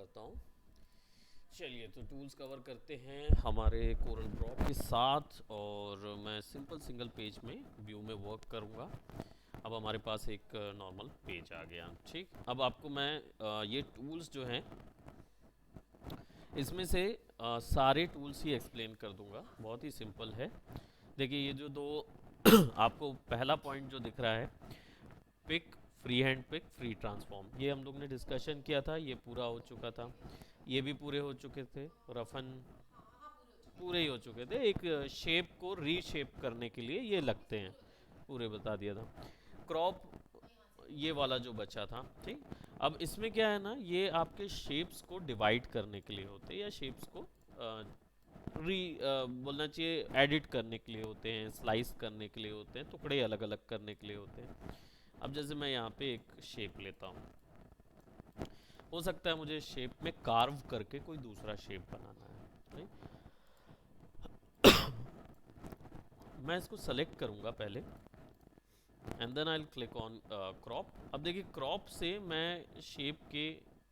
करता हूँ। चलिए तो टूल्स कवर करते हैं हमारे कोरल ड्रॉ के साथ, और मैं सिंपल सिंगल पेज में व्यू में वर्क करूँगा। अब हमारे पास एक नॉर्मल पेज आ गया। ठीक, अब आपको मैं ये टूल्स जो हैं इसमें से सारे टूल्स ही एक्सप्लेन कर दूंगा। बहुत ही सिंपल है। देखिए ये जो दो आपको पहला पॉइंट जो दिख रहा है, pick, free hand pick, free transform, ये हम लोग ने डिस्कशन किया था, ये पूरा हो चुका था। ये भी पूरे हो चुके थे, रफन पूरे ही हो चुके थे। एक शेप को रीशेप करने के लिए ये लगते हैं, पूरे बता दिया था। क्रॉप ये वाला जो बचा था, ठीक। अब इसमें क्या है ना, ये आपके शेप्स को डिवाइड करने के लिए होते हैं, या शेप्स को बोलना चाहिए एडिट करने के लिए होते हैं, स्लाइस करने के लिए होते हैं, टुकड़े अलग अलग करने के लिए होते हैं। अब जैसे मैं यहाँ पे एक शेप लेता हूँ, हो सकता है मुझे शेप में कार्व करके कोई दूसरा शेप बनाना है, right? मैं इसको सेलेक्ट करूँगा पहले, and then I click on crop. अब देखिए क्रॉप से मैं शेप के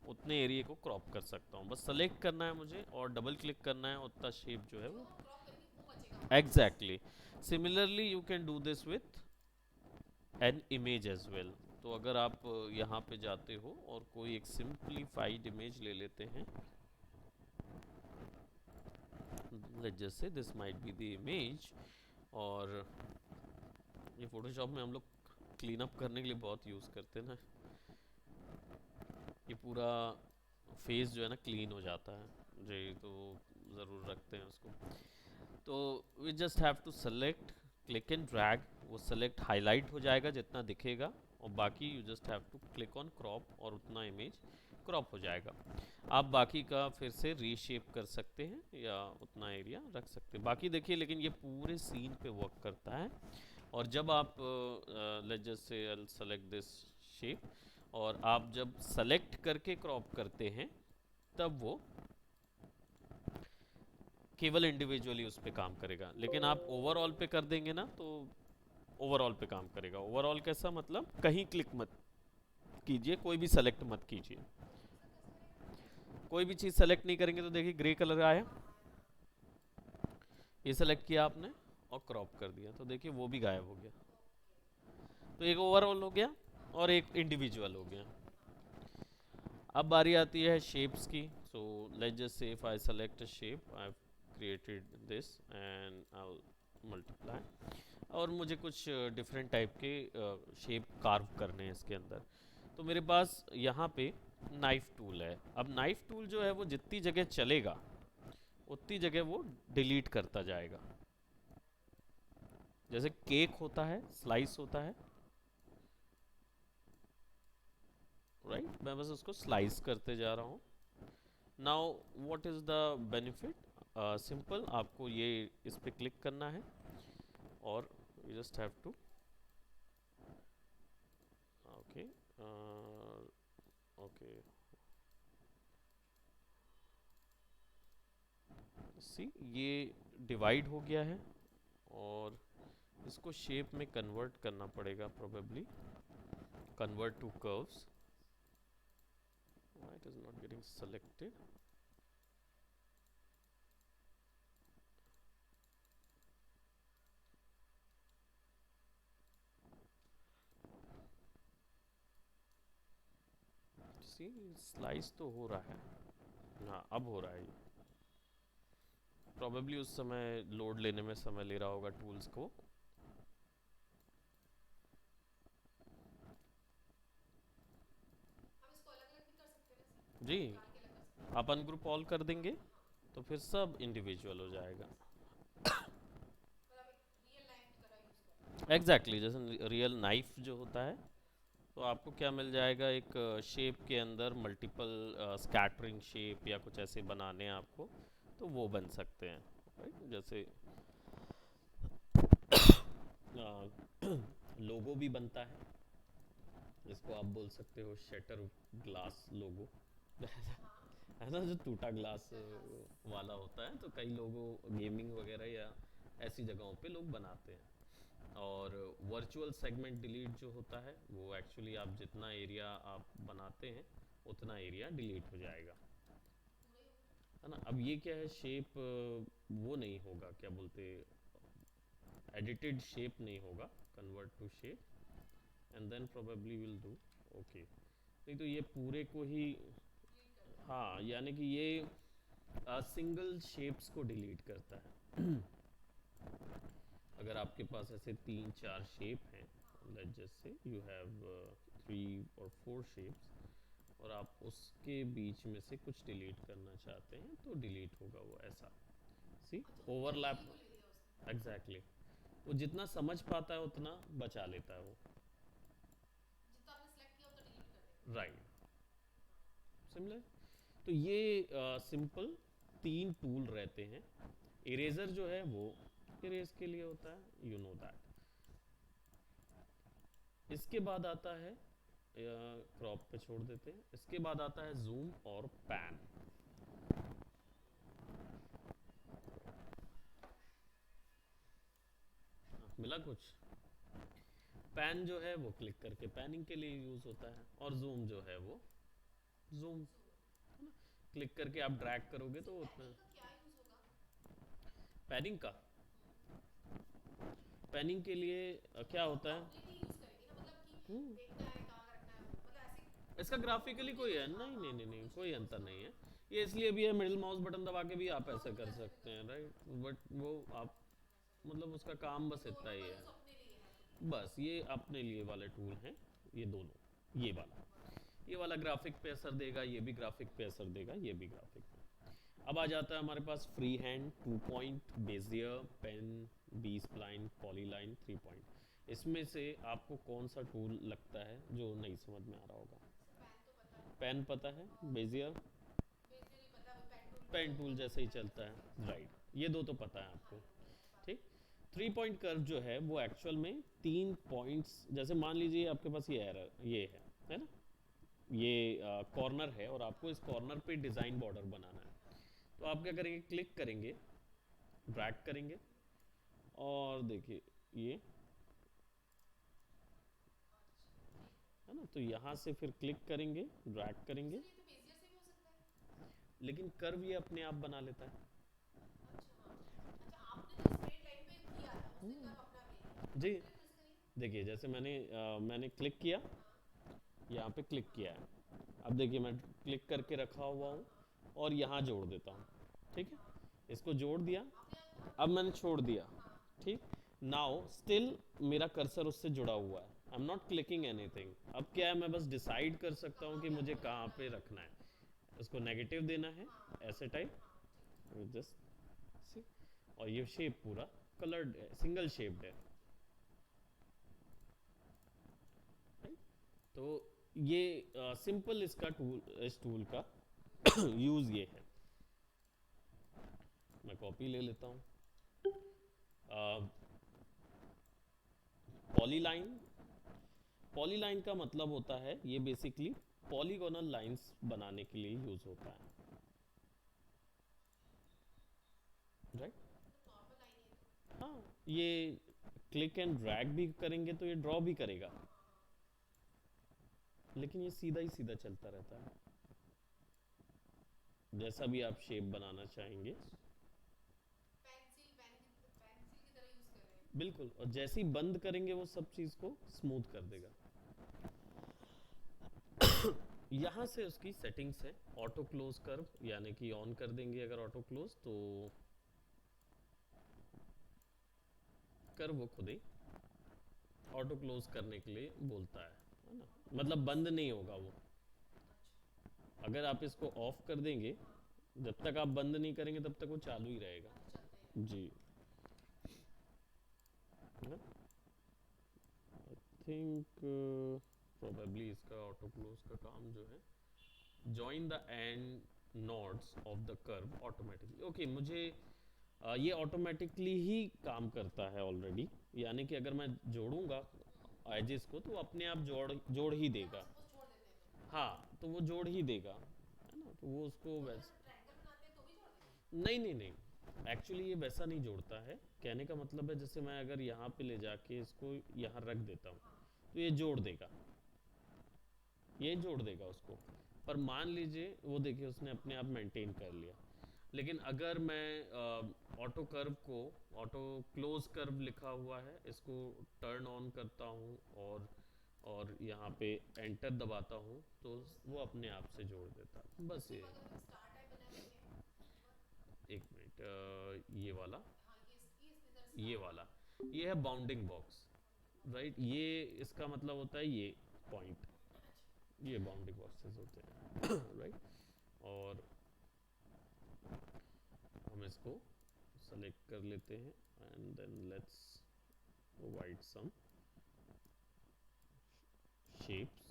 उतने एरिया को क्रॉप कर सकता हूँ। बस सेलेक्ट करना है मुझे और डबल क्लिक करना है, उतना शेप जो है वो exactly. Similarly you can do this with an image as well. तो अगर आप यहाँ पे जाते हो और कोई एक सिंप्लीफाइड इमेज ले लेते हैं, लेट्स जस्ट से this might be the image, और ये फोटोशॉप में हम लोग क्लीन अप करने के लिए बहुत यूज़ करते हैं ना, ये पूरा फेस जो है ना क्लीन हो जाता है जी, तो ज़रूर रखते हैं उसको। तो we just have to select, click and drag, वो सेलेक्ट हाईलाइट हो जाएगा जितना दिखेगा, और बाकी you just have to click on crop और उतना इमेज क्रॉप हो जाएगा। आप बाकी का फिर से रीशेप कर सकते हैं या उतना एरिया रख सकते हैं बाकी। देखिए लेकिन ये पूरे सीन पे वर्क करता है। और जब आप लेट्स जस्ट से I will select this shape, और आप जब सेलेक्ट करके क्रॉप करते हैं तब वो केवल इंडिविजुअली उस पर काम करेगा, लेकिन आप ओवरऑल पे कर देंगे ना तो ओवरऑल पे काम करेगा। ओवरऑल कैसा मतलब, कहीं क्लिक मत कीजिए, कोई भी सेलेक्ट मत कीजिए, कोई भी चीज़ सेलेक्ट नहीं करेंगे। तो देखिए ग्रे कलर आया, ये सेलेक्ट किया आपने और क्रॉप कर दिया, तो देखिए वो भी गायब हो गया। तो एक ओवरऑल हो गया और एक इंडिविजुअल हो गया। अब बारी आती है शेप्स की। So let's just say if I select a shape, I have created this and I multiply, और मुझे कुछ डिफरेंट टाइप के शेप कार्व करने हैं इसके अंदर। तो मेरे पास यहाँ पे नाइफ टूल है। अब नाइफ टूल जो है वो जितनी जगह चलेगा उतनी जगह वो डिलीट करता जाएगा। जैसे केक होता है, स्लाइस होता है, राइट, मैं बस उसको स्लाइस करते जा रहा हूँ। Now what is the benefit, simple, आपको ये इस पे क्लिक करना है और you just have to okay okay see, ये डिवाइड हो गया है और इसको शेप में कन्वर्ट करना पड़ेगा probably, convert to curves. Why it is not getting selected? See, slice तो हो रहा है, हाँ अब हो रहा है। प्रोबेबली उस समय लोड लेने में समय ले रहा होगा टूल्स को। जी, आप अनग्रुप ऑल कर देंगे तो फिर सब इंडिविजुअल हो जाएगा। एग्जैक्टली जैसे रियल नाइफ जो होता है, तो आपको क्या मिल जाएगा, एक शेप के अंदर मल्टीपल स्कैटरिंग शेप या कुछ ऐसे बनाने हैं आपको, तो वो बन सकते हैं, राइट। जैसे लोगो भी बनता है, जिसको आप बोल सकते हो शटर ग्लास लोगो है ना, जो टूटा ग्लास वाला होता है, तो कई लोगों गेमिंग वगैरह या ऐसी जगहों पे लोग बनाते हैं। और वर्चुअल सेगमेंट डिलीट जो होता है, वो एक्चुअली आप जितना एरिया आप बनाते हैं उतना एरिया डिलीट हो जाएगा। है ना। अब ये क्या है, शेप वो नहीं होगा, क्या बोलते, एडिटेड शेप नहीं होगा, convert to shape and then probably will do okay. नहीं तो ये पूरे को ही, हाँ यानी कि ये सिंगल शेप्स को डिलीट करता है। अगर आपके पास ऐसे 3-4 शेप हैं, let just say you have 3 और 4 शेप्स, और आप उसके बीच में से कुछ डिलीट करना चाहते हैं तो डिलीट होगा वो ऐसा। सी ओवरलैप, एग्जैक्टली, वो जितना समझ पाता है उतना बचा लेता है वो, राइट, सिमिलर। तो ये सिंपल 3 टूल रहते हैं। इरेजर जो है वो इरेज के लिए होता है, यू नो दैट। इसके बाद आता है, क्रॉप पे छोड़ देते हैं, इसके बाद आता है जूम और पैन। मिला कुछ? पैन जो है वो क्लिक करके पैनिंग के लिए यूज होता है, और जूम जो है वो जूम, क्लिक करके आप ड्रैग करोगे तो उतना। पैनिंग का, पैनिंग के लिए क्या होता है, इसका ग्राफिकली कोई है नहीं, नहीं नहीं नहीं, कोई अंतर नहीं है। ये इसलिए भी है, मिडिल माउस बटन दबा के भी आप ऐसे कर सकते हैं, राइट, बट वो आप, मतलब उसका काम बस इतना ही है। बस ये अपने लिए वाले टूल हैं ये दोनों, ये वाला, ये वाला ग्राफिक पे असर देगा, ये भी ग्राफिक पे असर देगा, ये भी ग्राफिक पे। अब आ जाता है हमारे पास free hand, 2 point, bezier, pen, B spline, polyline, 3 point. इसमें से आपको कौन सा टूल लगता है जो नहीं समझ में आ रहा होगा? पेन पता है, बेजियर, पेन टूल जैसे ही चलता है, राइट, ये दो तो पता है आपको, ठीक। 3 पॉइंट कर्व जो है वो एक्चुअल में 3 पॉइंट्स, जैसे मान लीजिए आपके पास ये एरर ये है ना, ये कॉर्नर है और आपको इस कॉर्नर पे डिज़ाइन बॉर्डर बनाना है। तो आप क्या करेंगे, क्लिक करेंगे, ड्रैग करेंगे, और देखिए ये है ना, तो यहाँ से फिर क्लिक करेंगे, ड्रैग करेंगे, लेकिन कर्व ये अपने आप बना लेता है। जी, देखिए जैसे मैंने क्लिक किया, यहाँ पे क्लिक किया है, अब देखिए मैं क्लिक करके रखा हुआ हूँ और यहाँ जोड़ देता हूँ, ठीक है, इसको जोड़ दिया, अब मैंने छोड़ दिया, ठीक। नाउ स्टिल मेरा कर्सर उससे जुड़ा हुआ है, I am not clicking anything. अब क्या है, मैं बस डिसाइड कर सकता हूँ कि मुझे कहाँ पे रखना है, उसको नेगेटिव देना है, ऐसे टाइप, जस्ट सी, और ये शेप पूरा कलर्ड है, सिंगल शेप्ड है, right? तो ये सिंपल इसका टूल, इस टूल का यूज ये है। मैं कॉपी ले लेता हूँ। पॉलीलाइन, पॉलीलाइन का मतलब होता है, ये बेसिकली पॉलीगोनल लाइंस बनाने के लिए यूज होता है, राइट। हाँ, ये क्लिक एंड ड्रैग भी करेंगे तो ये ड्रॉ भी करेगा, लेकिन ये सीधा ही सीधा चलता रहता है, जैसा भी आप शेप बनाना चाहेंगे, बिल्कुल, और जैसे ही बंद करेंगे वो सब चीज़ को स्मूथ कर देगा। यहाँ से उसकी सेटिंग्स है, ऑटो क्लोज कर्व, यानी कि ऑन कर देंगे अगर ऑटो क्लोज तो कर्व वो खुद ही ऑटो क्लोज करने के लिए बोलता है ना, मतलब बंद नहीं होगा वो। अगर आप इसको ऑफ कर देंगे, जब तक आप बंद नहीं करेंगे तब तक वो चालू ही रहेगा, जी, आई थिंक प्रोबेबली इसका ऑटो क्लोज का काम जो है, join the end nodes of the curve automatically, okay, मुझे ये ऑटोमेटिकली ही काम करता है ऑलरेडी, यानी कि अगर मैं जोड़ूंगा एजेस को तो वो अपने आप जोड़ जोड़ ही देगा, हाँ, तो वो जोड़ ही देगा, है ना, तो वो उसको वैसे, नहीं नहीं नहीं, एक्चुअली ये वैसा नहीं जोड़ता है, कहने का मतलब है जैसे मैं अगर यहाँ पे ले जाके इसको यहाँ रख देता हूँ तो ये जोड़ देगा, ये जोड़ देगा उसको, पर मान लीजिए वो देखिए उसने अपने आप मेंटेन कर लिया, लेकिन अगर मैं ऑटो कर्व को, ऑटो क्लोज कर्व लिखा हुआ है, इसको टर्न ऑन करता हूँ और यहाँ पे एंटर दबाता हूँ तो वो अपने आप से जोड़ देता है। बस ये एक मिनट, ये वाला, ये वाला, ये है बाउंडिंग बॉक्स, राइट। ये इसका मतलब होता है ये पॉइंट, ये बाउंडिंग बॉक्सेस होते हैं राइट। और हम इसको सेलेक्ट कर लेते हैं and then let's provide some shapes.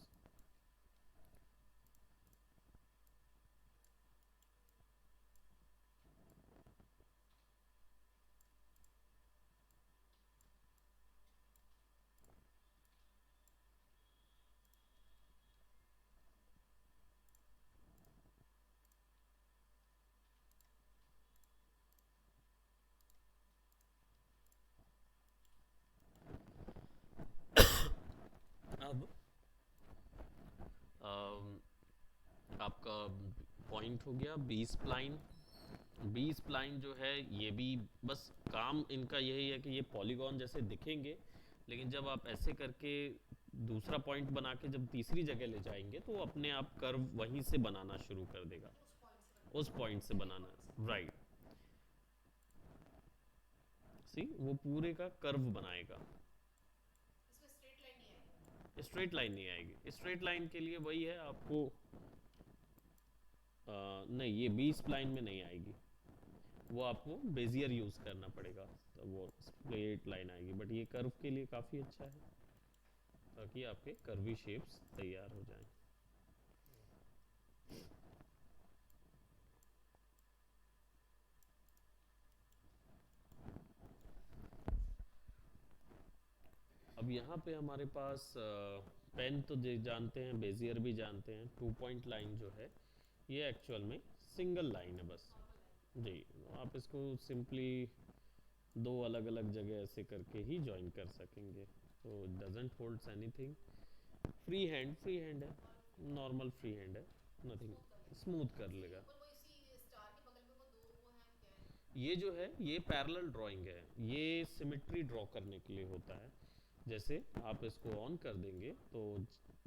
अब अम, आपका पॉइंट हो गया बी स्प्लाइन। बी स्प्लाइन जो है ये भी बस काम इनका यही है कि ये पॉलीगॉन जैसे दिखेंगे, लेकिन जब आप ऐसे करके दूसरा पॉइंट बना के जब तीसरी जगह ले जाएंगे तो वो अपने आप कर्व वहीं से बनाना शुरू कर देगा, उस पॉइंट से बनाना, राइट। सी वो पूरे का कर्व बनाएगा। स्ट्रेट लाइन नहीं आएगी, स्ट्रेट लाइन के लिए वही है आपको, नहीं ये बी स्प्लाइन में नहीं आएगी, वो आपको बेजियर यूज़ करना पड़ेगा तो वो स्ट्रेट लाइन आएगी। बट ये कर्व के लिए काफ़ी अच्छा है ताकि आपके कर्वी शेप्स तैयार हो जाएं। अब यहाँ पे हमारे पास पेन तो जानते हैं, बेजियर भी जानते हैं। 2 पॉइंट लाइन जो है ये एक्चुअल में सिंगल लाइन है बस। जी, आप इसको सिंपली दो अलग अलग जगह ऐसे करके ही ज्वाइन कर सकेंगे, तो doesn't holds anything. Free hand है, नॉर्मल फ्री हैंड है, नथिंग, स्मूथ कर लेगा। ये जो है ये पैरेलल ड्राइंग है, ये सिमेट्री ड्रॉ करने के लिए होता है। जैसे आप इसको ऑन कर देंगे तो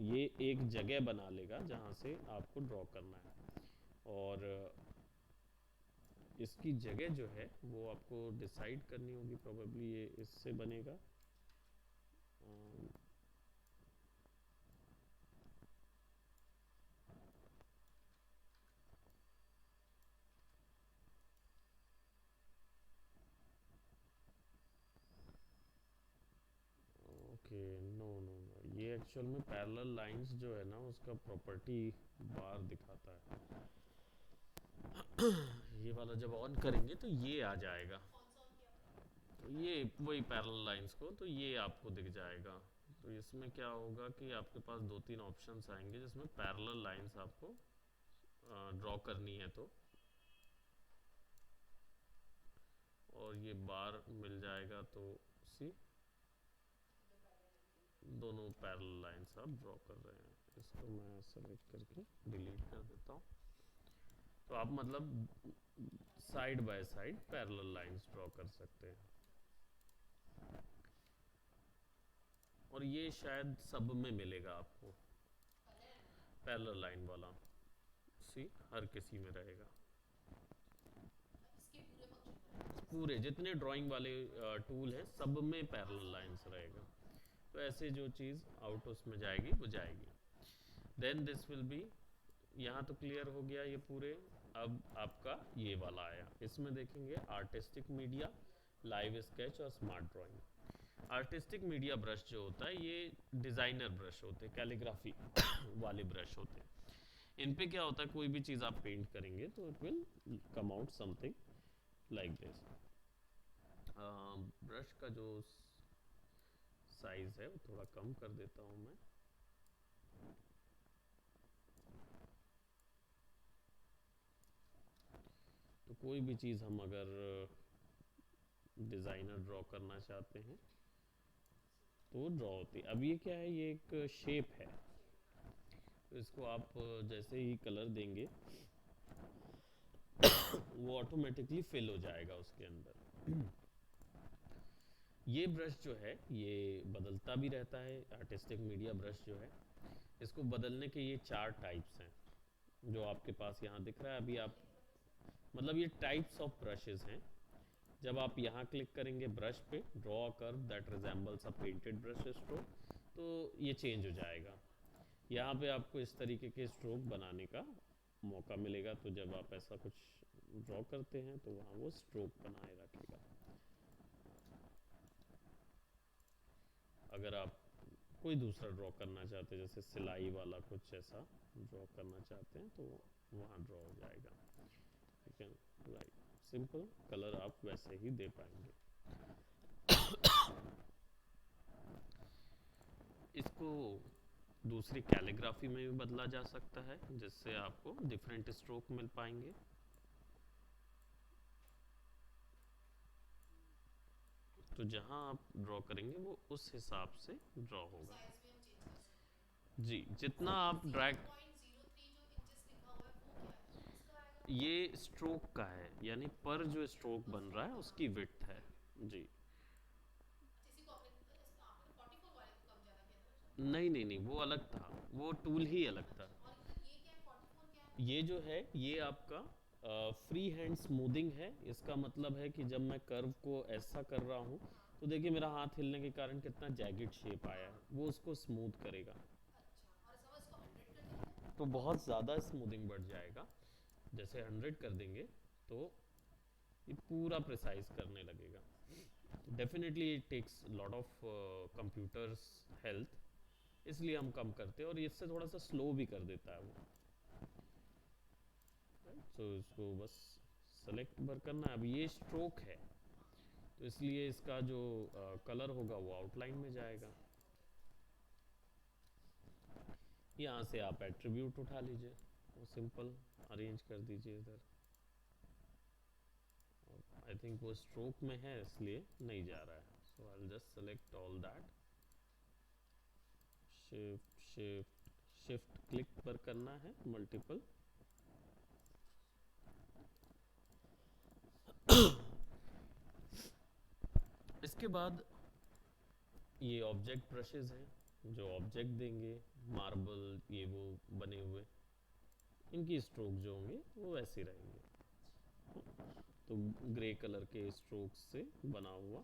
ये एक जगह बना लेगा जहाँ से आपको ड्रॉ करना है, और इसकी जगह जो है वो आपको डिसाइड करनी होगी। प्रोबेबली ये इससे बनेगा, ओके। नो नो नो, ये एक्चुअल में पैरेलल लाइंस जो है ना उसका प्रॉपर्टी बार दिखाता है। ये वाला जब ऑन करेंगे तो ये आ जाएगा, तो ये वही पैरेलल लाइंस को, तो ये आपको दिख जाएगा। तो इसमें क्या होगा कि आपके पास दो तीन ऑप्शंस आएंगे जिसमें पैरेलल लाइंस आपको ड्रॉ करनी है, तो और ये बार मिल जाएगा, तो सी दोनों पैरेलल लाइंस आप ड्रॉ कर रहे हैं। इसको मैं सेलेक्ट करके डिलीट कर देता हूँ। तो आप मतलब side by side parallel lines draw कर सकते हैं, और ये शायद सब में मिलेगा आपको पैरेलल लाइन वाला, सी हर किसी में रहेगा। पूरे जितने ड्राइंग वाले टूल हैं सब में पैरेलल लाइंस रहेगा, तो ऐसे जो चीज़ आउट उसमें जाएगी वो जाएगी। देन दिस विल बी, यहाँ तो क्लियर हो गया ये पूरे। अब आपका ये वाला आया, इसमें देखेंगे आर्टिस्टिक मीडिया, लाइव स्केच और smart drawing. Artistic media brush जो होता है ये डिज़ाइनर ब्रश होते हैं, कैलीग्राफी वाले ब्रश होते हैं। इन पे क्या होता है, कोई भी चीज़ आप पेंट करेंगे तो it will come out something like this. Brush का जो साइज़ है वो थोड़ा कम कर देता हूँ मैं। तो कोई भी चीज़ हम अगर डिज़ाइनर ड्रॉ करना चाहते हैं तो ड्रॉ होती है। अब ये क्या है, ये एक शेप है, तो इसको आप जैसे ही कलर देंगे वो ऑटोमेटिकली फिल हो जाएगा उसके अंदर। ये ब्रश जो है ये बदलता भी रहता है। आर्टिस्टिक मीडिया ब्रश जो है, इसको बदलने के ये 4 टाइप्स हैं जो आपके पास यहाँ दिख रहा है अभी। आप मतलब ये टाइप्स ऑफ ब्रशेस हैं। जब आप यहाँ क्लिक करेंगे ब्रश पे, draw curve that resembles a painted brush stroke, तो ये चेंज हो जाएगा। यहाँ पे आपको इस तरीके के स्ट्रोक बनाने का मौका मिलेगा। तो जब आप ऐसा कुछ ड्रॉ करते हैं तो वहाँ वो स्ट्रोक बनाए रखेगा। अगर आप कोई दूसरा ड्रॉ करना चाहते हैं, जैसे सिलाई वाला कुछ ऐसा ड्रॉ करना चाहते हैं, तो वहाँ ड्रॉ हो जाएगा। You can write simple colour, आप वैसे ही दे पाएंगे। इसको दूसरी कैलीग्राफी में भी बदला जा सकता है, जिससे आपको डिफरेंट स्ट्रोक मिल पाएंगे। तो जहां आप ड्रॉ करेंगे वो उस हिसाब से ड्रॉ होगा। साइज भी हम चेंज कर सकते हैं। जी, जितना सर ये आप ड्रैग। 0.03 जो इंचेस लिखा हुआ है वो क्या है, किसका आएगा? ये स्ट्रोक का है, यानी पर जो स्ट्रोक बन रहा है स्ट्रोक का, उसकी हाँ। विड्थ है। जी। अच्छा, इसी को आपने आपने तो 44 वाले को कम ज्यादा किया था ना शायद। नहीं नहीं नहीं, वो अलग था, वो टूल ही अलग था। अच्छा, और फिर ये क्या है, 44 क्या है? ये जो है ये आपका फ्री हैंड स्मूदिंग है। इसका मतलब है कि जब मैं कर्व को ऐसा कर रहा हूँ, हाँ। तो देखिए मेरा हाथ हिलने के कारण कितना जैगिड शेप आया है, वो उसको स्मूथ करेगा। अच्छा, और समझ इसको 100 कर दिया जाए? तो बहुत ज़्यादा स्मूदिंग बढ़ जाएगा। जैसे 100 कर देंगे तो ये पूरा प्रिसाइज करने लगेगा। Definitely it takes lot of computer's health, इसलिए हम कम करते हैं, और इससे थोड़ा सा स्लो भी कर देता है वो। तो इसको बस सेलेक्ट भर करना है। अब ये स्ट्रोक है, तो इसलिए इसका जो कलर होगा वो आउटलाइन में जाएगा। यहाँ से आप एट्रीब्यूट उठा लीजिए, वो सिंपल अरेंज कर दीजिए इधर। आई थिंक वो स्ट्रोक में है इसलिए नहीं जा रहा है। So I just select all that, shift shift shift click पर करना है मल्टीपल। इसके बाद ये ऑब्जेक्ट ब्रशेस हैं जो ऑब्जेक्ट देंगे, मार्बल ये वो बने हुए, इनकी स्ट्रोक जो होंगे वो वैसे रहेंगे। तो ग्रे कलर के स्ट्रोक से बना हुआ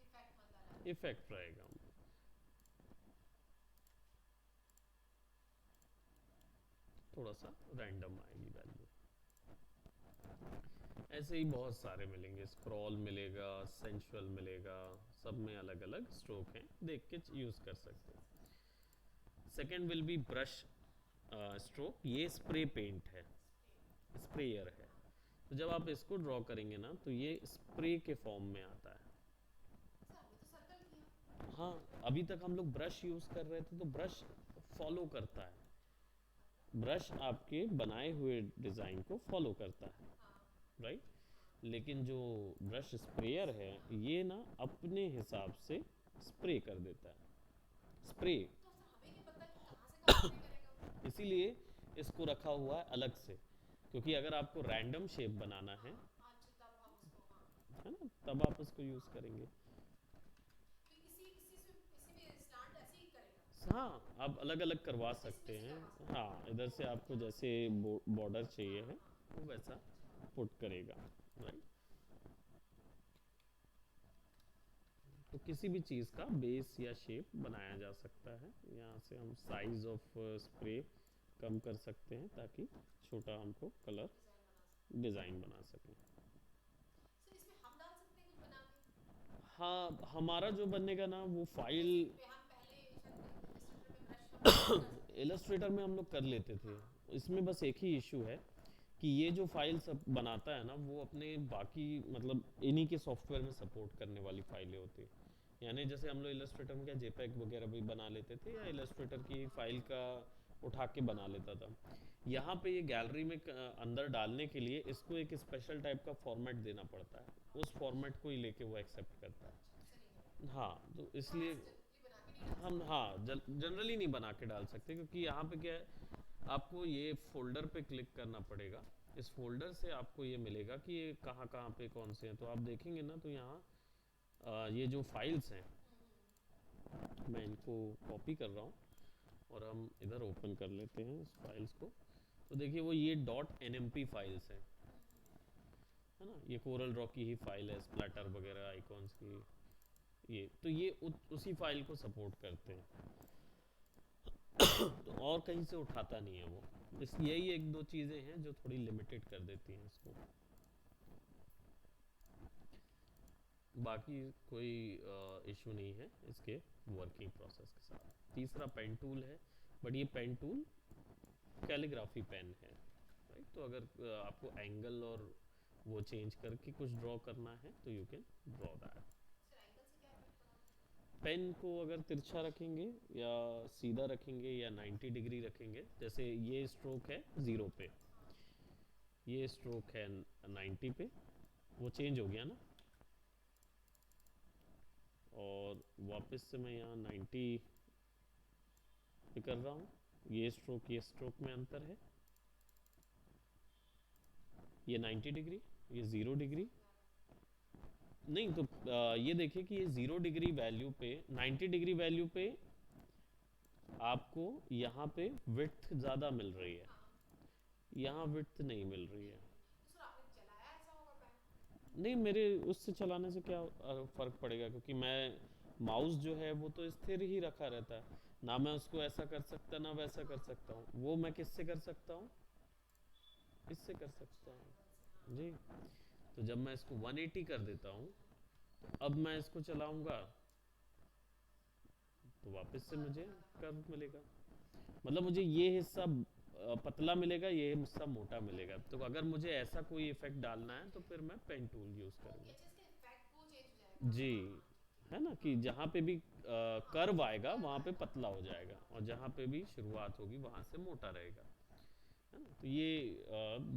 इफेक्ट मत डाला। इफेक्ट रहेगा। थोड़ा सा रैंडम आएगी वैल्यू। ऐसे ही बहुत सारे मिलेंगे, स्क्रॉल मिलेगा, सेंशुअल मिलेगा, सब में अलग अलग स्ट्रोक हैं, देख के यूज कर सकते हैं। Second will be brush stroke. ये स्प्रे पेंट है, स्प्रेयर है। तो जब आप इसको ड्रॉ करेंगे ना, तो ये स्प्रे के फॉर्म में आता है। सर अभी तो सर्कल किया। हाँ, अभी तक हम लोग ब्रश यूज कर रहे थे, तो ब्रश फॉलो करता है, ब्रश आपके बनाए हुए डिजाइन को फॉलो करता है, हाँ। राइट। हाँ। लेकिन जो ब्रश स्प्रेयर है ये ना अपने हिसाब से स्प्रे कर देता है, स्प्रे। तो सर हमें क्या पता कि कहाँ से कब स्प्रे करेगा वो? इसीलिए इसको रखा हुआ है अलग से, क्योंकि अगर आपको रैंडम शेप बनाना हाँ। है अच्छा, तब हम उसको, हाँ। ना, तब आप उसको यूज करेंगे। तो इसी में स्लांट ऐसे ही करेगा? हाँ, आप अलग अलग करवा अच्छा, इसमें सकते से हैं। करवा सकते हैं। हाँ, इधर से आपको यहाँ जैसे से। बॉर्डर चाहिए हाँ है हाँ। वो वैसा अच्छा। पुट करेगा, राइट। तो किसी भी चीज़ का बेस या शेप बनाया जा सकता है। यहाँ से हम साइज ऑफ स्प्रे कम कर सकते हैं ताकि छोटा हमको कलर डिजाइन बना सकते डिज़ाइन बना सकें। हैं। सर इसमें हम डाल सकते हैं कुछ बना के? हाँ, हमारा जो बनेगा ना वो फाइल। जैसे हम पहले शायद इलस्ट्रेटर में ब्रश हम यूज नहीं कर सकते थे। इलस्ट्रेटर में हम लोग कर लेते थे। हाँ। इसमें बस एक ही इशू है कि ये जो फाइल सब बनाता है ना, वो अपने बाकी मतलब इन्हीं के सॉफ्टवेयर में सपोर्ट करने वाली फाइलें होती हैं। यानी जैसे हम लोग इलस्ट्रेटर में क्या जेपैग वगैरह भी बना लेते थे, या हाँ। इलस्ट्रेटर की हाँ। फाइल का उठा के बना हाँ। लेता था। यहाँ पे ये गैलरी में अंदर डालने के लिए इसको एक स्पेशल टाइप का फॉर्मेट देना पड़ता है, उस फॉर्मेट को ही लेके वो एक्सेप्ट करता है। अच्छा, ऐसे नहीं करेगा? हाँ, तो तो हम इसलिए ऐसे जनरली बना के नहीं डाल हम सकते? हाँ जनरली नहीं बना के डाल सकते, क्योंकि यहाँ पे क्या है, आपको ये फोल्डर पे क्लिक करना पड़ेगा, इस फोल्डर से आपको ये मिलेगा कि ये कहाँ कहाँ पे कौन से हैं। तो आप देखेंगे ना, तो यहाँ ये जो फाइल्स हैं, मैं इनको कॉपी कर रहा हूँ और हम इधर ओपन कर लेते हैं इस फाइल्स को। तो देखिए वो ये .nmp फाइल्स हैं, है ना, ये कोरल ड्रॉ की ही फाइल है, स्प्लैटर वगैरह आइकॉन्स की। ये तो ये उसी फाइल को सपोर्ट करते हैं। तो और कहीं से उठाता नहीं है वो। इस यही एक दो चीज़ें हैं जो थोड़ी लिमिटेड कर देती हैं इसको। बाकी कोई इशू नहीं है इसके वर्किंग प्रोसेस के साथ। तीसरा पेन टूल है, बट ये पेन टूल कैलीग्राफी पेन है, राइट। तो अगर आपको एंगल और वो चेंज करके कुछ ड्रॉ करना है तो you can draw that. Sir angle से क्या इफेक्ट पड़ा? पेन को अगर तिरछा रखेंगे या सीधा रखेंगे या 90 डिग्री रखेंगे, जैसे ये स्ट्रोक है 0 पे, हाँ। ये स्ट्रोक है 90 पे, वो चेंज हो गया ना। और वापस से मैं यहाँ 90 पे कर रहा हूँ, ये स्ट्रोक में अंतर है। ये 90 डिग्री, ये 0 डिग्री। समझ में आ रहा है। नहीं तो ये देखिए कि ये 0 डिग्री वैल्यू पे, 90 डिग्री वैल्यू पे आपको यहाँ पे विड्थ ज़्यादा मिल रही है, हाँ। यहाँ विड्थ नहीं मिल रही है। तो सर आपने चलाया ऐसा होगा पेन? नहीं, मेरे उससे चलाने से क्या फ़र्क पड़ेगा, क्योंकि मैं माउस जो है वो तो स्थिर ही रखा रहता है ना। मैं उसको ऐसा कर सकता ना वैसा कर सकता हूँ। वो मैं किससे कर सकता हूँ, इससे कर सकता अच्छा हूँ एंगल से, हाँ। जी। तो जब मैं इसको 180 कर देता हूँ, तो अब मैं इसको चलाऊंगा तो वापस से कर्व मुझे वाला, हाँ। कर्व मिलेगा। मतलब मुझे ये हिस्सा पतला मिलेगा, ये हिस्सा मोटा मिलेगा। तो अगर मुझे ऐसा कोई इफेक्ट डालना है तो फिर मैं पेन टूल यूज़ ओके, करूँगा। अच्छा इसका इफेक्ट वो चेंज हो जाएगा। जी, हाँ ठीक है है। ना, कि हाँ जहाँ पे भी हाँ कर्व आएगा कर्व वहाँ पे आएगा, पतला हाँ हो जाएगा, हाँ और ठीक जहाँ है। पे भी शुरुआत होगी वहाँ से मोटा रहेगा, है ना। तो ये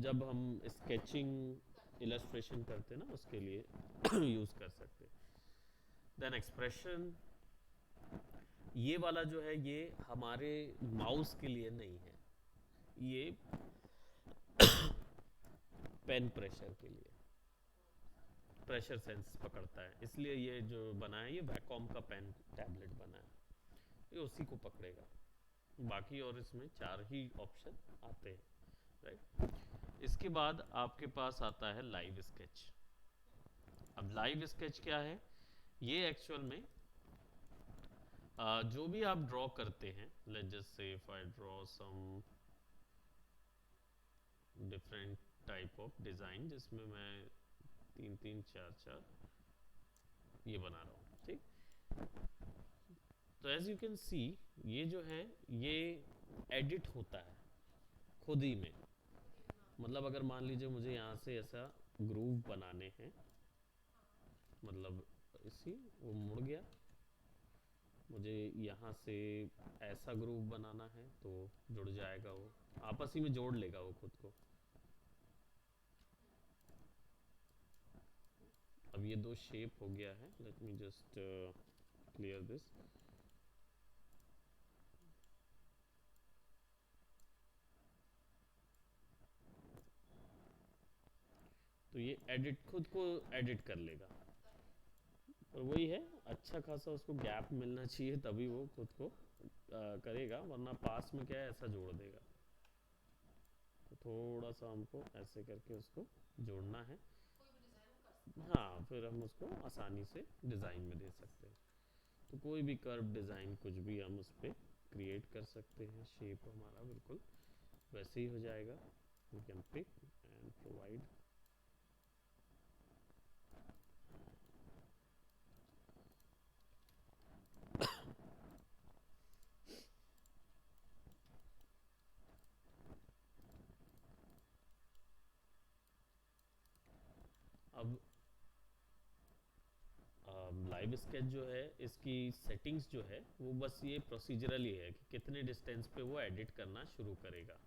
जब हम स्केचिंग करते हैं। इलस्ट्रेशन करते हैं ना, उसके लिए यूज़ कर सकते हैं। देन एक्सप्रेशन, ये वाला जो है ये हमारे माउस के लिए नहीं है, ये पेन प्रेशर के लिए, प्रेशर सेंस पकड़ता है, इसलिए ये जो बना है ये वैकॉम का पेन टैबलेट बना है, ये उसी को पकड़ेगा। बाकी और इसमें 4 ही ऑप्शन आते हैं, राइट। इसके बाद आपके पास आता है लाइव स्केच। अब लाइव स्केच क्या है, ये एक्चुअल में जो भी आप ड्रॉ करते हैं, let's just say if I draw some different type of design, जिसमें मैं 3 3 4 4 ये बना रहा हूँ, ठीक। तो एज यू कैन सी, ये जो है ये एडिट होता है खुद ही में। खुद ही, हाँ। मतलब अगर मान लीजिए मुझे यहाँ से ऐसा ग्रूव बनाने हैं, हाँ मतलब इसी वो मुड़ गया, मुझे यहाँ से ऐसा ग्रूव बनाना है तो जुड़ जाएगा, वो आपस ही में जोड़ लेगा वो खुद को। अब ये दो शेप हो गया है, late me just clear this. तो ये एडिट खुद को एडिट कर लेगा, कर ले। और वही है, अच्छा खासा उसको गैप मिलना चाहिए तभी वो खुद को करेगा, वरना पास में क्या है ऐसा जोड़ देगा। तो थोड़ा सा हमको ऐसे करके उसको जोड़ना है। कोई भी डिजाइन हम कर सकते हैं हाँ, इसमें। फिर हम उसको आसानी से डिज़ाइन में दे सकते हैं। तो कोई भी कर्व डिज़ाइन कुछ भी हम उस पर क्रिएट कर सकते हैं, शेप हमारा बिल्कुल वैसे ही हो जाएगा। We can pick and provide. अब लाइव स्केच जो है, इसकी सेटिंग्स जो है वो बस ये प्रोसीजरल ही है कि कितने डिस्टेंस पे वो एडिट करना शुरू करेगा,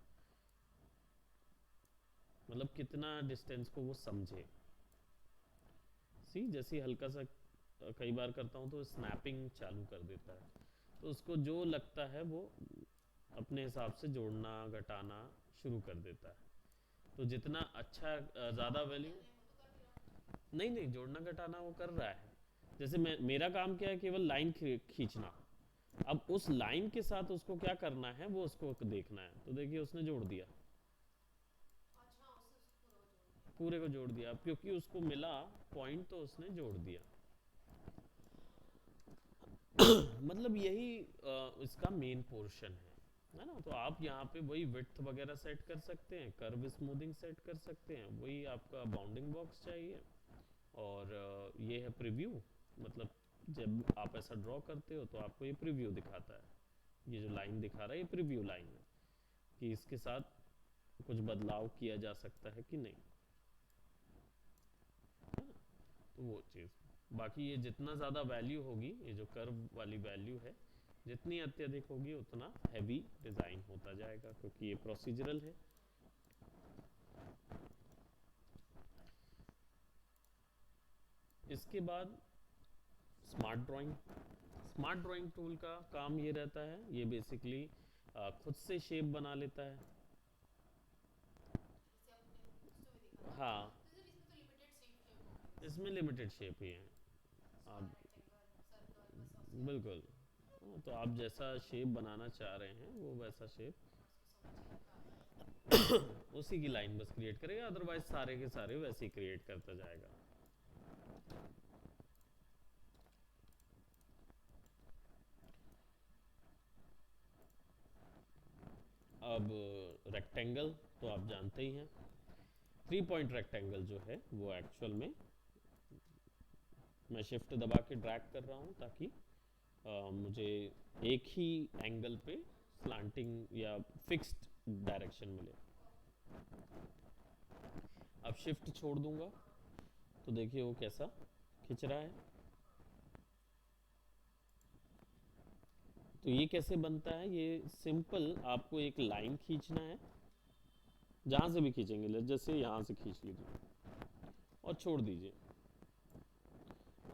मतलब कितना डिस्टेंस को वो समझे। सी जैसे ही हल्का सा कई बार करता हूँ तो स्नैपिंग चालू कर देता है, तो उसको जो लगता है वो अपने हिसाब से जोड़ना घटाना शुरू कर देता है। तो जितना अच्छा ज़्यादा वैल्यू, नहीं नहीं, जोड़ना घटाना वो कर रहा है। जैसे मैं, मेरा काम क्या है, केवल लाइन खींचना। अब उस लाइन के साथ उसको क्या करना है वो उसको देखना है। तो देखिए उसने जोड़ दिया, अच्छा उससे उसको पूरा जोड़ दिया। पूरे को जोड़ दिया। अब क्योंकि उसको मिला पॉइंट तो उसने जोड़ दिया। मतलब यही इसका मेन पोर्शन है ना। तो आप यहाँ पे वही विड्थ वगैरह सेट कर सकते हैं, कर्व स्मूथिंग सेट कर सकते हैं, वही आपका बाउंडिंग बॉक्स चाहिए। और ये है प्रीव्यू, मतलब जब आप ऐसा ड्रॉ करते हो तो आपको ये प्रीव्यू दिखाता है। ये जो लाइन दिखा रहा है ये प्रीव्यू लाइन है, कि इसके साथ कुछ बदलाव किया जा सकता है कि नहीं, है ना। तो वो चीज़, बाकी ये जितना ज़्यादा वैल्यू होगी, ये जो कर्व वाली वैल्यू है, जितनी अत्यधिक होगी उतना हैवी डिज़ाइन होता जाएगा, क्योंकि ये प्रोसीजरल है। इसके बाद smart drawing. Smart drawing tool का काम ये रहता है, ये बेसिकली खुद से शेप बना लेता है। जैसे अपने बुक्स में भी देखा था। हाँ, तो सर इसमें तो लिमिटेड शेप होंगे बस। इसमें लिमिटेड शेप ही है। आप, स्क्वायर, रेक्टेंगल, सर्कल, बस सबसे ज़्यादा बिल्कुल। हाँ, तो आप जैसा शेप बनाना चाह रहे हैं वो वैसा शेप उसको समझ के निकालना है। उसी की लाइन बस क्रिएट करेगा, अदरवाइज सारे के सारे वैसे ही क्रिएट करता जाएगा। अब रेक्टेंगल तो आप जानते ही हैं। 3 पॉइंट रेक्टेंगल जो है वो एक्चुअल में मैं शिफ्ट दबा के ड्रैग कर रहा हूँ, ताकि मुझे एक ही एंगल पे स्लांटिंग या फिक्स्ड डायरेक्शन मिले। अब शिफ्ट छोड़ दूंगा तो देखिए वो कैसा खिंच रहा है। तो ये कैसे बनता है, ये सिंपल, आपको एक लाइन खींचना है, जहां से भी खींचेंगे, जैसे यहाँ से खींच लीजिए और छोड़ दीजिए।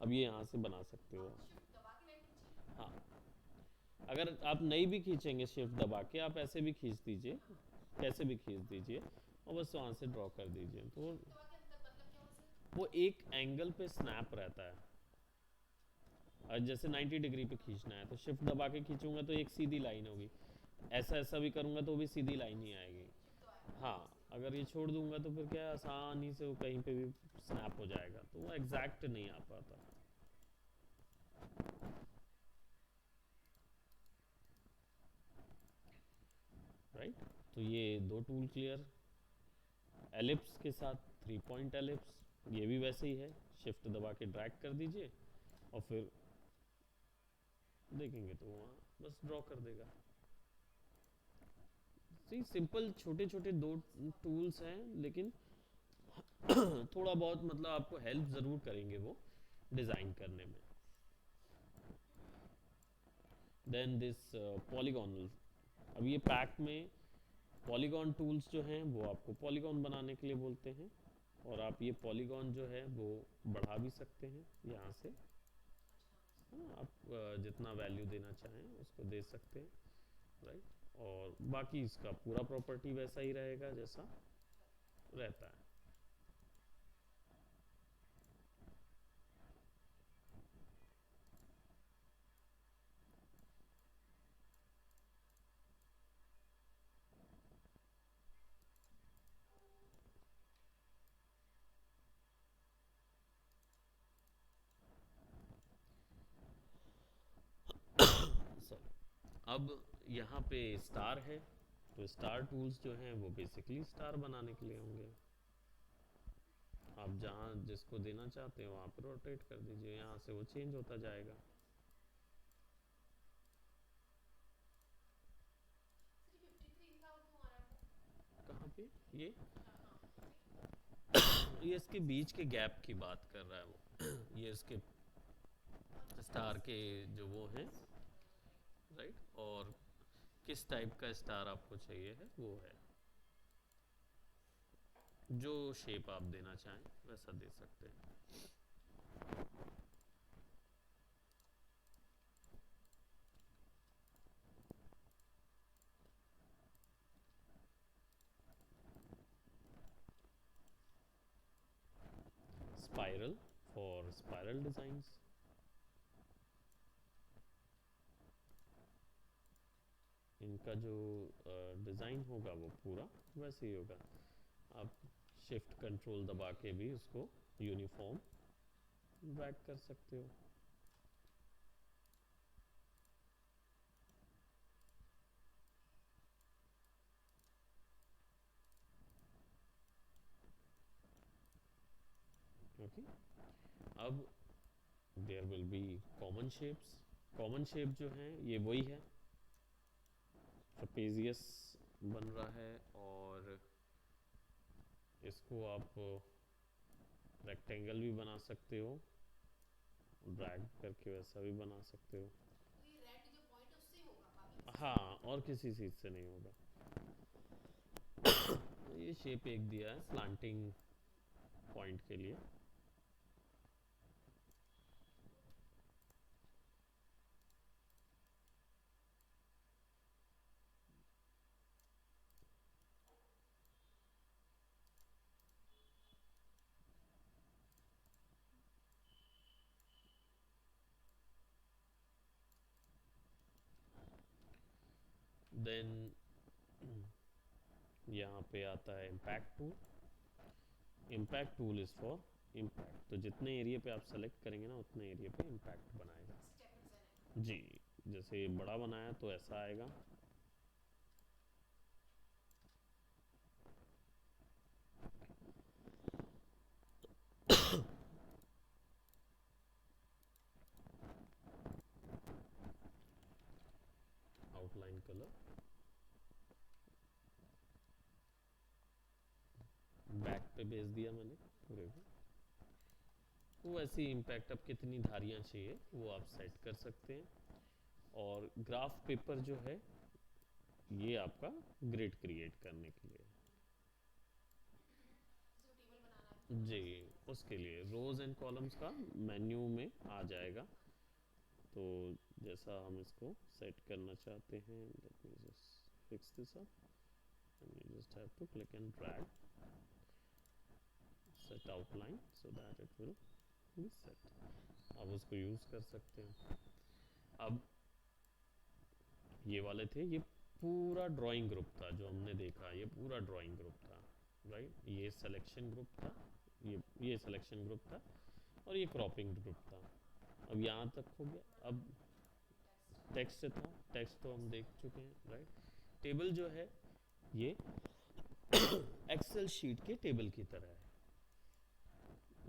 अब ये यहाँ से बना सकते हो। आपने शिफ्ट दबा के लाइन खींची है। हाँ, अगर आप नहीं भी खींचेंगे शिफ्ट दबा के, आप ऐसे भी खींच दीजिए, कैसे भी खींच दीजिए, और बस वहाँ से ड्रॉ कर दीजिए। तो शिफ्ट दबा के अंदर मतलब क्या हुआ सर? वो एक एंगल पे स्नैप रहता है। और जैसे 90 डिग्री पे खींचना है तो शिफ्ट दबा के खींचूंगा तो एक सीधी लाइन होगी, ऐसा ऐसा भी करूंगा तो भी सीधी लाइन ही आएगी। शिफ्ट दबाया हाँ, इसलिए। अगर ये छोड़ दूंगा तो फिर क्या, आसानी से वो कहीं पे भी स्नैप हो जाएगा, तो वो एग्जैक्ट नहीं आ पाता। राइट, तो ये दो टूल क्लियर। एलिप्स के साथ 3 पॉइंट एलिप्स, ये भी वैसे ही है, शिफ्ट दबा के ड्रैग कर दीजिए और फिर देखेंगे तो वहाँ बस ड्रॉ कर देगा। सी सिंपल छोटे छोटे दो टूल्स हैं, लेकिन थोड़ा बहुत मतलब आपको हेल्प ज़रूर करेंगे वो डिज़ाइन करने में। देन दिस पॉलीगॉनल, अब ये पैक में पॉलीगॉन टूल्स जो हैं वो आपको पॉलीगॉन बनाने के लिए बोलते हैं, और आप ये पॉलीगॉन जो है वो बढ़ा भी सकते हैं यहाँ से, है ना। आप जितना वैल्यू देना चाहें उसको दे सकते हैं। राइट, और बाकी इसका पूरा प्रॉपर्टी वैसा ही रहेगा जैसा रहता है। सॉरी, अब यहाँ पे स्टार है, तो स्टार टूल्स जो हैं वो बेसिकली स्टार बनाने के लिए होंगे। आप जहाँ जिसको देना चाहते हो वहाँ पे रोटेट कर दीजिए, यहाँ से वो चेंज होता जाएगा। सर ये 53 लिखा हुआ क्यों आ रहा है? कहाँ पे ये हाँ हाँ, ये इसके बीच के गैप की बात कर रहा है वो ये इसके अच्छा स्टार के इसके। जो वो हैं। राइट, और किस टाइप का स्टार आपको चाहिए है वो है, जो शेप आप देना चाहें वैसा दे सकते हैं। Spiral for spiral designs. इनका जो डिज़ाइन होगा वो पूरा वैसे ही होगा। आप शिफ्ट कंट्रोल दबा के भी उसको यूनिफॉर्म ड्रैग कर सकते हो। ओके, अब there will be common shapes. Common shape जो है ये वही है, ट्रपेजियस बन रहा है, और इसको आप रेक्टेंगल भी बना सकते हो, ड्रैग करके वैसा भी बना सकते हो। तो ये रेड जो पॉइंट है उससे होगा, बाकी किसी से हाँ, और किसी चीज़ से नहीं होगा। ये शेप एक दिया है स्लांटिंग पॉइंट के लिए। देन यहाँ पे आता है impact tool. Impact tool is for impact, तो जितने एरिया पे आप सेलेक्ट करेंगे ना उतने एरिया पे इम्पैक्ट बनाएगा। स्टेप डिजाइन है। जी, जैसे ये बड़ा बनाया तो ऐसा आएगा। आउटलाइन कलर बैक पे भेज दिया मैंने पूरे को। तो वैसे ही इम्पैक्ट अब कितनी धारियाँ चाहिए वो आप सेट कर सकते हैं। और ग्राफ पेपर जो है ये आपका ग्रिड क्रिएट करने के लिए। किसी को टेबल बनाना है जी, उसके लिए रोज एंड कॉलम्स का मेन्यू में आ जाएगा। तो जैसा हम इसको सेट करना चाहते हैं, let me just fix this up and you just have to click and drag set outline so that it will be set. आप उसको यूज़ कर सकते हैं। अब ये वाले थे, ये पूरा ड्राइंग ग्रुप था जो हमने देखा, ये पूरा ड्राइंग ग्रुप था, राइट। ये सिलेक्शन ग्रुप था, ये सिलेक्शन ग्रुप था, और ये क्रॉपिंग ग्रुप था। अब यहाँ तक हो गया। अब टेक्स्ट से था, टेक्स्ट तो हम देख चुके हैं, राइट। टेबल जो है ये एक्सेल शीट के टेबल की तरह है,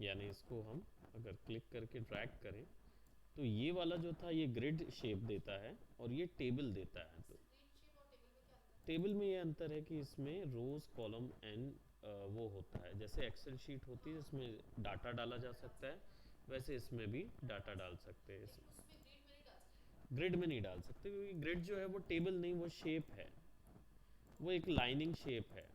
यानी इसको हम अगर क्लिक करके ड्रैग करें तो ये वाला जो था ये ग्रिड शेप देता है और ये टेबल देता है। तो ग्रिड शेप और टेबल में क्या अंतर है? टेबल में ये अंतर है कि इसमें रोज कॉलम एंड वो होता है, जैसे एक्सेल शीट होती है इसमें डाटा डाला जा सकता है, वैसे इसमें भी डाटा डाल सकते हैं। लेकिन उसमें ग्रिड में नहीं डाल सकते। ग्रिड में नहीं डाल सकते क्योंकि ग्रिड जो है वो टेबल नहीं, वो शेप है, वो एक लाइनिंग शेप है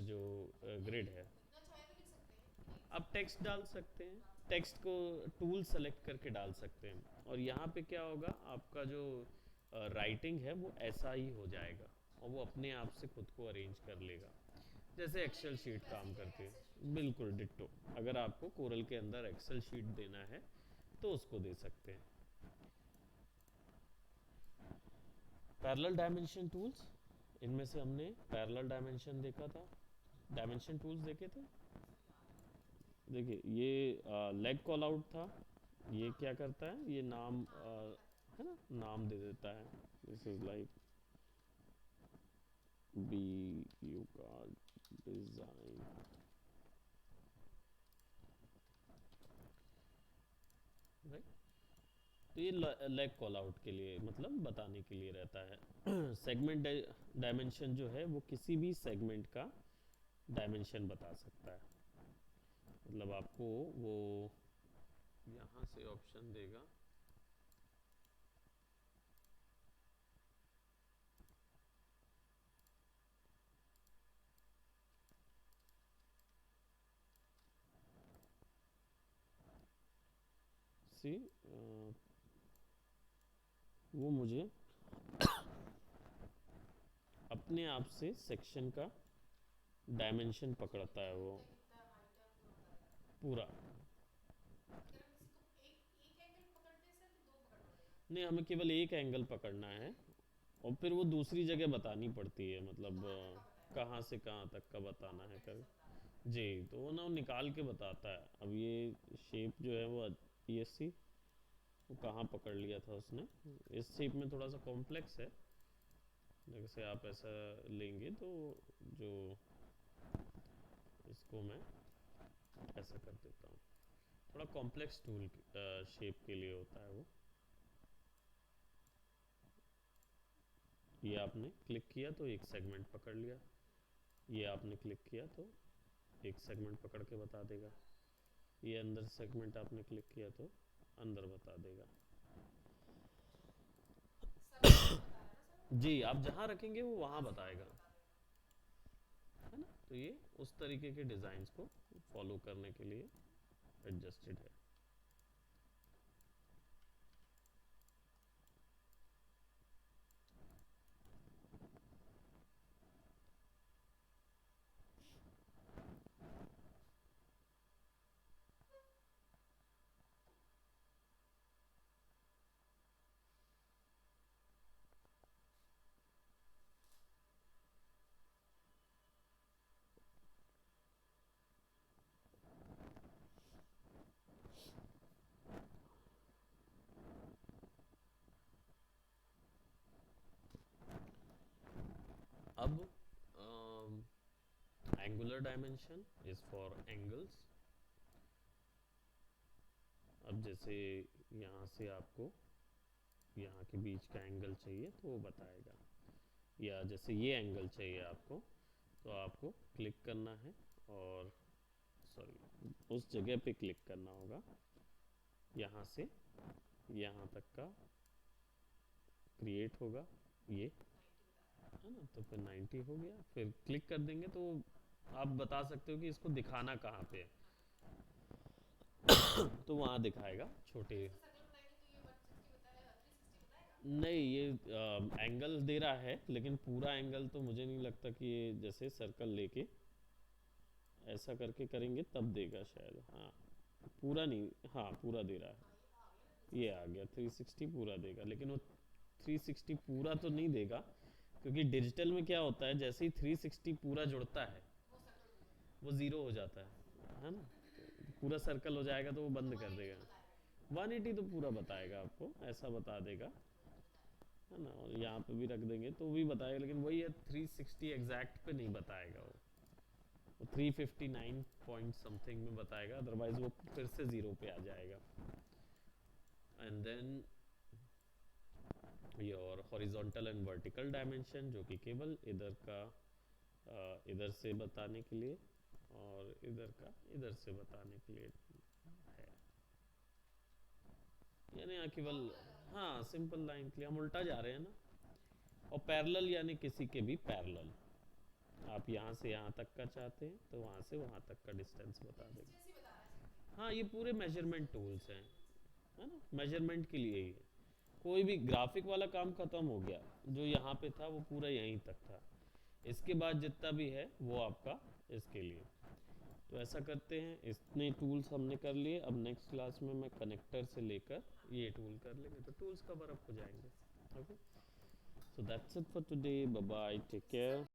जो अच्छा, ग्रिड लेकिन है। इतना चाहे तो लिख सकते हैं कि नहीं लिख आप टेक्स्ट डाल सकते हैं, सकते, टेक्स्ट को टूल सेलेक्ट करके डाल सकते हैं, और यहाँ पे क्या होगा, आपका जो राइटिंग है वो ऐसा ही हो जाएगा और वो अपने आप से खुद को अरेंज कर लेगा जैसे एक्सेल डाल शीट सकते, वैसे काम ही रहेगा करती एक्सेल शीट है। जैसे। बिल्कुल डिट्टो। अगर आपको कोरल के अंदर एक्सेल शीट देना है तो उसको दे सकते हैं। पैरेलल डायमेंशन टूल्स, इनमें से हमने पैरेलल डायमेंशन देखा था, डायमेंशन टूल्स देखे थे। देखिए ये लेग कॉल आउट था, ये हाँ क्या करता है, ये नाम हाँ, है ना, नाम दे देता है। This is like be you card design, right. तो ये लेग कॉल आउट के लिए, मतलब बताने के लिए रहता है। सेगमेंट डायमेंशन जो है वो किसी भी सेगमेंट का डायमेंशन बता सकता है, मतलब आपको वो यहाँ से ऑप्शन देगा। सी वो मुझे अपने आप से सेक्शन का डायमेंशन पकड़ता है, वो कितना कितना हाइट है पूरा बता देगा। पूरा। नहीं, हमें केवल एक एंगल पकड़ना है और फिर वो दूसरी जगह बतानी पड़ती है, मतलब कहाँ से कहाँ तक का बताना है कर। जी, तो वो ना वो निकाल के बताता है। अब ये शेप जो है वो ये सी, वो कहाँ पकड़ लिया था उसने। इस शेप में थोड़ा सा कॉम्प्लेक्स है, जैसे आप ऐसा लेंगे तो जो इसको मैं ऐसा कर देता हूँ, थोड़ा कॉम्प्लेक्स टूल शेप के लिए होता है वो। ये आपने क्लिक किया तो एक सेगमेंट पकड़ लिया, ये आपने क्लिक किया तो एक सेगमेंट पकड़ के बता देगा, ये अंदर सेगमेंट आपने क्लिक किया तो अंदर बता देगा। सर्कल नहीं बता रहा ना सर, जी, आप जहाँ रखेंगे वो वहाँ कहाँ से कहाँ बताएगा, तक बता देगा। है ना। तो ये उस तरीके के डिज़ाइंस को फॉलो करने के लिए एडजस्टेड है। अब angular dimension is for angles. अब जैसे यहाँ से आपको यहाँ के बीच का एंगल चाहिए तो वो बताएगा, या जैसे ये एंगल चाहिए आपको तो आपको क्लिक करना है और सॉरी उस जगह पे क्लिक करना होगा, यहाँ से यहाँ तक का क्रिएट होगा ये, 90 बता रहा है ना। तो फिर 90 हो गया, फिर क्लिक कर देंगे तो आप बता सकते हो कि इसको दिखाना कहाँ पे है। तो वहाँ दिखाएगा है। छोटे। इसको सर्कल बताएंगे तो ये 160 बताएगा, 360 बताएगा। नहीं, ये एंगल दे रहा है, लेकिन पूरा एंगल तो मुझे नहीं लगता कि ये जैसे सर्कल लेके ऐसा करके करेंगे तब देगा शायद। हाँ, पूरा नहीं, हाँ पूरा दे रहा है। हाँ ये आ गया ना ये आ 360। गया 360 पूरा देगा, लेकिन वो 360 पूरा तो नहीं देगा, क्योंकि डिजिटल में क्या होता है, जैसे ही 360 पूरा जुड़ता है वो सर्कल हो जाता वो ज़ीरो हो जाता है ना। तो पूरा सर्कल हो जाएगा तो वो है। तो बंद कर 180 देगा। तो बताएगा ये। 180 तो पूरा बताएगा आपको, ऐसा बता देगा, है ना। और यहाँ पे भी रख देंगे तो भी बताएगा, लेकिन वही है 360 एग्जैक्ट पे नहीं बताएगा वो 359 पॉइंट समथिंग में बताएगा, अदरवाइज वो फिर से ज़ीरो पे आ जाएगा। And then your horizontal and vertical dimension, जो कि केवल इधर का इधर से बताने के लिए और इधर का इधर से बताने के लिए है, यानी यहाँ केवल, नॉर्मल। हाँ सिंपल लाइन के लिए हम उल्टा जा रहे हैं ना। और पैरेलल यानी किसी के भी पैरेलल, आप यहाँ से यहाँ तक का चाहते हैं तो वहाँ से वहाँ तक का डिस्टेंस बता देगा। डिस्टेंस ही बता रहा है सिर्फ हाँ, ये पूरे मेजरमेंट टूल्स हैं, टूल्स। है ना, मेजरमेंट के लिए ही है। कोई भी ग्राफिक वाला काम खत्म हो गया, जो यहाँ पे था वो पूरा यहीं तक था, इसके बाद जितना भी है वो आपका इसके लिए। तो ऐसा करते हैं, इतने टूल्स हमने कर लिए। अब नेक्स्ट क्लास में मैं कनेक्टर से लेकर हाँ ये टूल कर लेंगे तो टूल्स कवर अप हो जाएंगे। Okay, so that's it for today, bye bye, take इससे केयर। सर